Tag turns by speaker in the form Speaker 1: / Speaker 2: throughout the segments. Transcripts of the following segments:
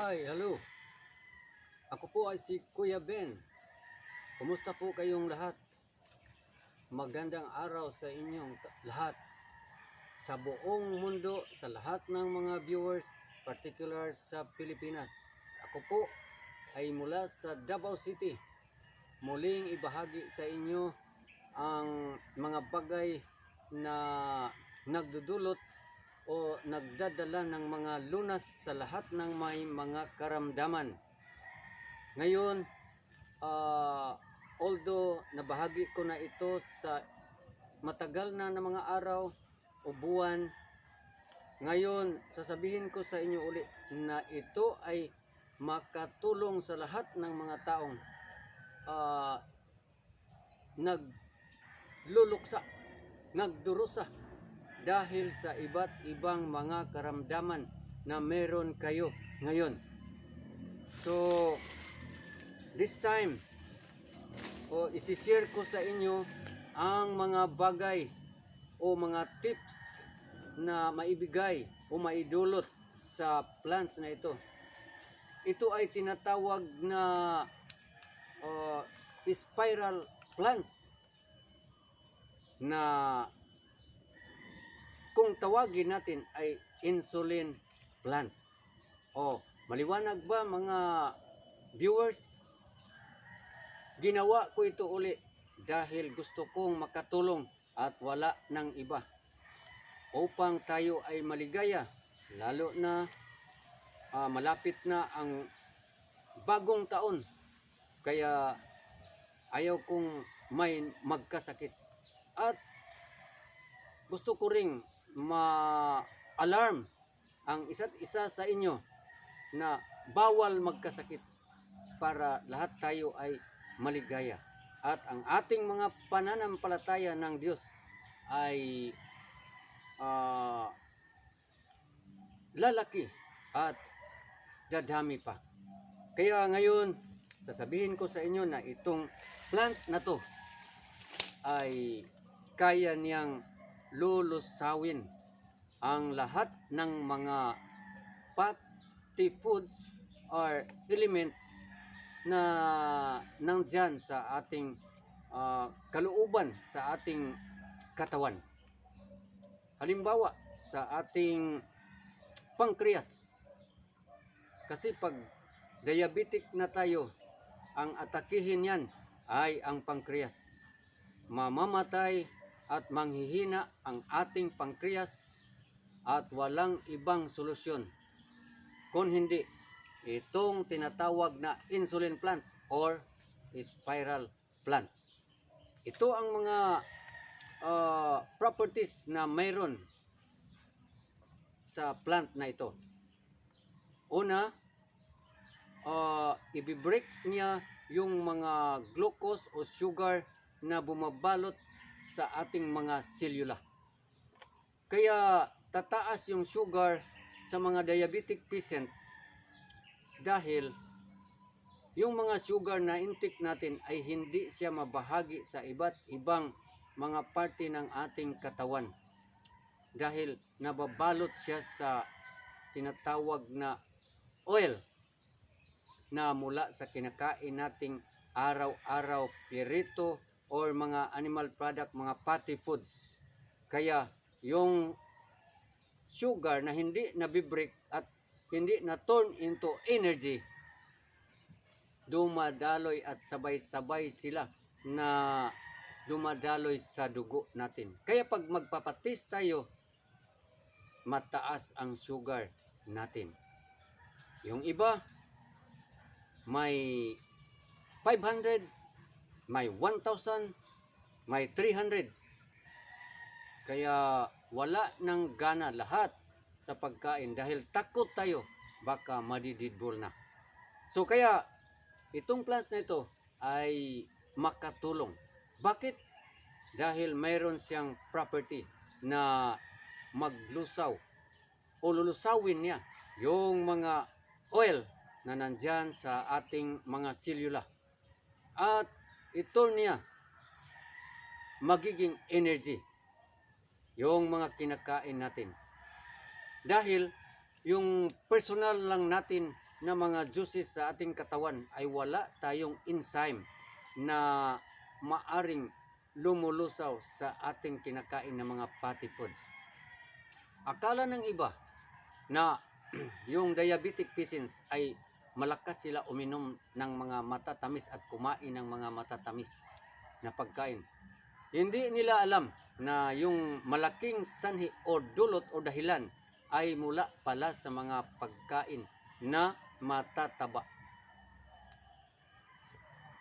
Speaker 1: Hello. Ako po ay si Kuya Ben. Kumusta po kayong lahat? Magandang araw sa inyong lahat. Sa buong mundo, sa lahat ng mga viewers, particular sa Pilipinas. Ako po ay mula sa Davao City. Muling ibahagi sa inyo ang mga bagay na nagdudulot o nagdadala ng mga lunas sa lahat ng may mga karamdaman. Ngayon, although nabahagi ko na ito sa matagal na mga araw o buwan, ngayon sasabihin ko sa inyo uli na ito ay makatulong sa lahat ng mga taong nagluluksa, nagdurusa dahil sa iba't ibang mga karamdaman na meron kayo ngayon. So, this time, isishare ko sa inyo ang mga bagay o mga tips na maibigay o maidulot sa plants na ito. Ito ay tinatawag na spiral plants na kung tawagin natin ay insulin plants. Maliwanag ba mga viewers? Ginawa ko ito uli dahil gusto kong makatulong at wala ng iba upang tayo ay maligaya, lalo na malapit na ang bagong taon, kaya ayaw kong may magkasakit. At gusto ko ring ma-alarm ang isa't isa sa inyo na bawal magkasakit para lahat tayo ay maligaya. At ang ating mga pananampalataya ng Diyos ay lalaki at dadami pa. Kaya ngayon, sasabihin ko sa inyo na itong plant na to ay kaya niyang lulusawin ang lahat ng mga fatty foods or elements na nandyan sa ating kalooban, sa ating katawan. Halimbawa, sa ating pancreas. Kasi pag diabetic na tayo, ang atakihin yan ay ang pancreas. Mamamatay at manghihina ang ating pancreas at walang ibang solusyon kung hindi itong tinatawag na insulin plants or spiral plant. Ito ang mga properties na mayroon sa plant na ito. Una, ibibreak niya yung mga glucose o sugar na bumabalot sa ating mga selula. Kaya tataas yung sugar sa mga diabetic patient dahil yung mga sugar na intake natin ay hindi siya mabahagi sa iba't ibang mga parte ng ating katawan dahil nababalot siya sa tinatawag na oil na mula sa kinakain nating araw-araw, pirito or mga animal product, mga fatty foods. Kaya yung sugar na hindi nabibreak at hindi na turn into energy, dumadaloy at sabay-sabay sila na dumadaloy sa dugo natin. Kaya pag magpapatis tayo, mataas ang sugar natin. Yung iba, may 500, may 1,000, may 300. Kaya wala nang gana lahat sa pagkain dahil takot tayo baka madididbol na. So kaya itong plants na ito ay makatulong. Bakit? Dahil mayroon siyang property na maglusaw o lulusawin niya yung mga oil na nandyan sa ating mga selula. At ito niya magiging energy yung mga kinakain natin. Dahil yung personal lang natin na mga juices sa ating katawan ay wala tayong enzyme na maaring lumulusaw sa ating kinakain na mga fatty foods. Akala ng iba na yung diabetic patients ay malakas sila uminom ng mga matatamis at kumain ng mga matatamis na pagkain. Hindi nila alam na yung malaking sanhi o dulot o dahilan ay mula pala sa mga pagkain na matataba.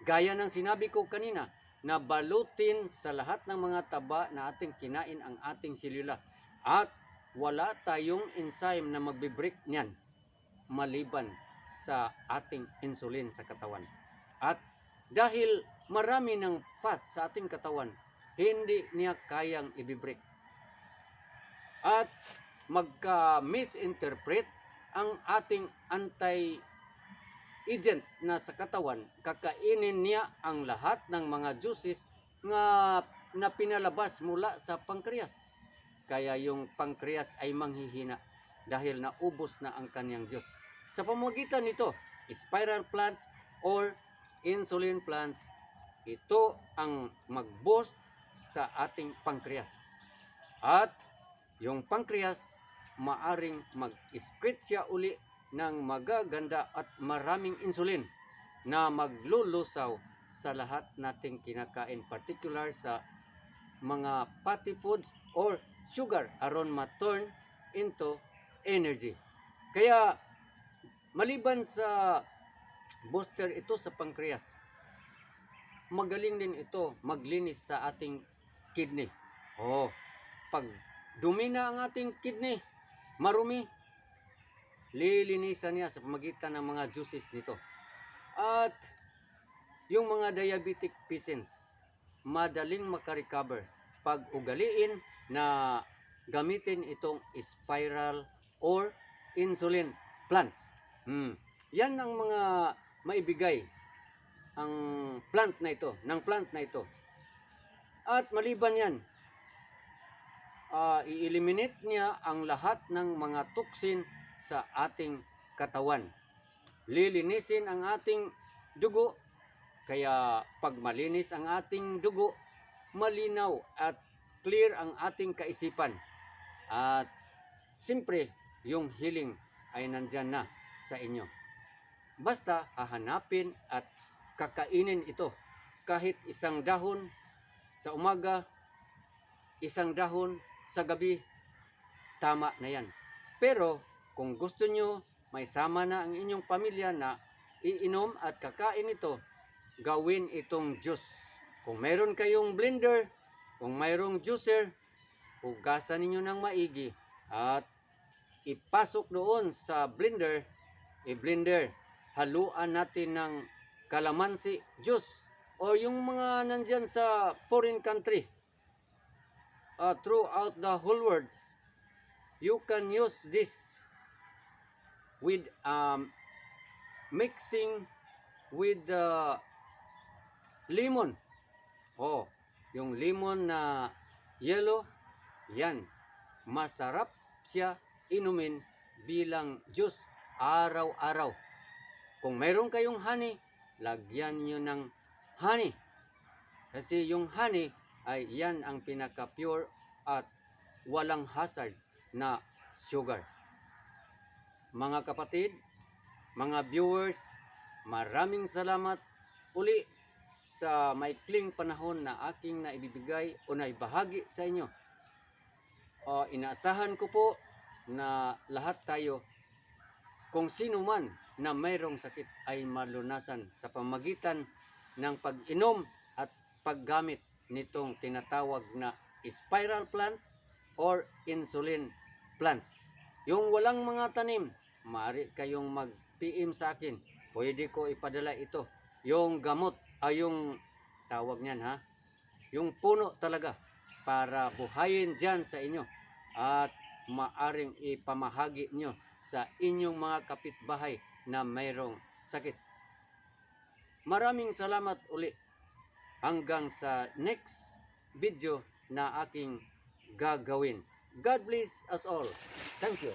Speaker 1: Gaya ng sinabi ko kanina, na balutin sa lahat ng mga taba na ating kinain ang ating selula. At wala tayong enzyme na magbe-break niyan maliban sa ating insulin sa katawan. At dahil marami ng fat sa ating katawan, hindi niya kayang i-break. At magka-misinterpret ang ating anti-agent na sa katawan, kakainin niya ang lahat ng mga juices na pinalabas mula sa pancreas. Kaya yung pancreas ay manghihina dahil naubos na ang kanyang juice. Sa pamamagitan nito, spiral plants or insulin plants, ito ang mag-boost sa ating pancreas. At yung pancreas, maaring mag-excrete siya uli ng magaganda at maraming insulin na maglulusaw sa lahat nating kinakain, particular sa mga fatty foods or sugar aron ma-turn into energy. Kaya maliban sa booster ito sa pancreas, magaling din ito maglinis sa ating kidney. Pag dumi na ang ating kidney, marumi, lilinisan niya sa pamagitan ng mga juices nito. At yung mga diabetic patients, madaling makarecover pag ugaliin na gamitin itong spiral or insulin plants. Yan ang mga maibigay ang plant na ito, ng plant na ito. At maliban yan, i-eliminate niya ang lahat ng mga toxin sa ating katawan. Lilinisin ang ating dugo. Kaya pag malinis ang ating dugo, malinaw at clear ang ating kaisipan. At siyempre, yung healing ay nandyan na sa inyo. Basta hahanapin at kakainin ito. Kahit isang dahon sa umaga, isang dahon sa gabi, tama na yan. Pero kung gusto nyo, may sama na ang inyong pamilya na iinom at kakain ito, gawin itong juice. Kung mayroon kayong blender, kung mayroong juicer, hugasan ninyo ng maigi at ipasok doon sa blender, i-blender. Haluan natin ng calamansi juice o yung mga nandyan sa foreign country. Throughout the whole world, you can use this with mixing with lemon. Yung lemon na yellow, yan. Masarap siya inumin bilang juice araw-araw. Kung mayroon kayong honey, lagyan nyo ng honey. Kasi yung honey ay yan ang pinaka-pure at walang hazard na sugar. Mga kapatid, mga viewers, maraming salamat uli sa maikling panahon na aking naibibigay o naibahagi sa inyo. Inaasahan ko po na lahat tayo, kung sino man na mayroong sakit, ay malunasan sa pamagitan ng pag-inom at paggamit nitong tinatawag na spiral plants or insulin plants. Yung walang mga tanim, maaari kayong mag-PM sa akin. Pwede ko ipadala ito. Yung gamot, yung tawag niyan yung puno talaga, para buhayin dyan sa inyo at maaring ipamahagi nyo sa inyong mga kapitbahay na mayroong sakit. Maraming salamat uli. Hanggang sa next video na aking gagawin. God bless us all. Thank you.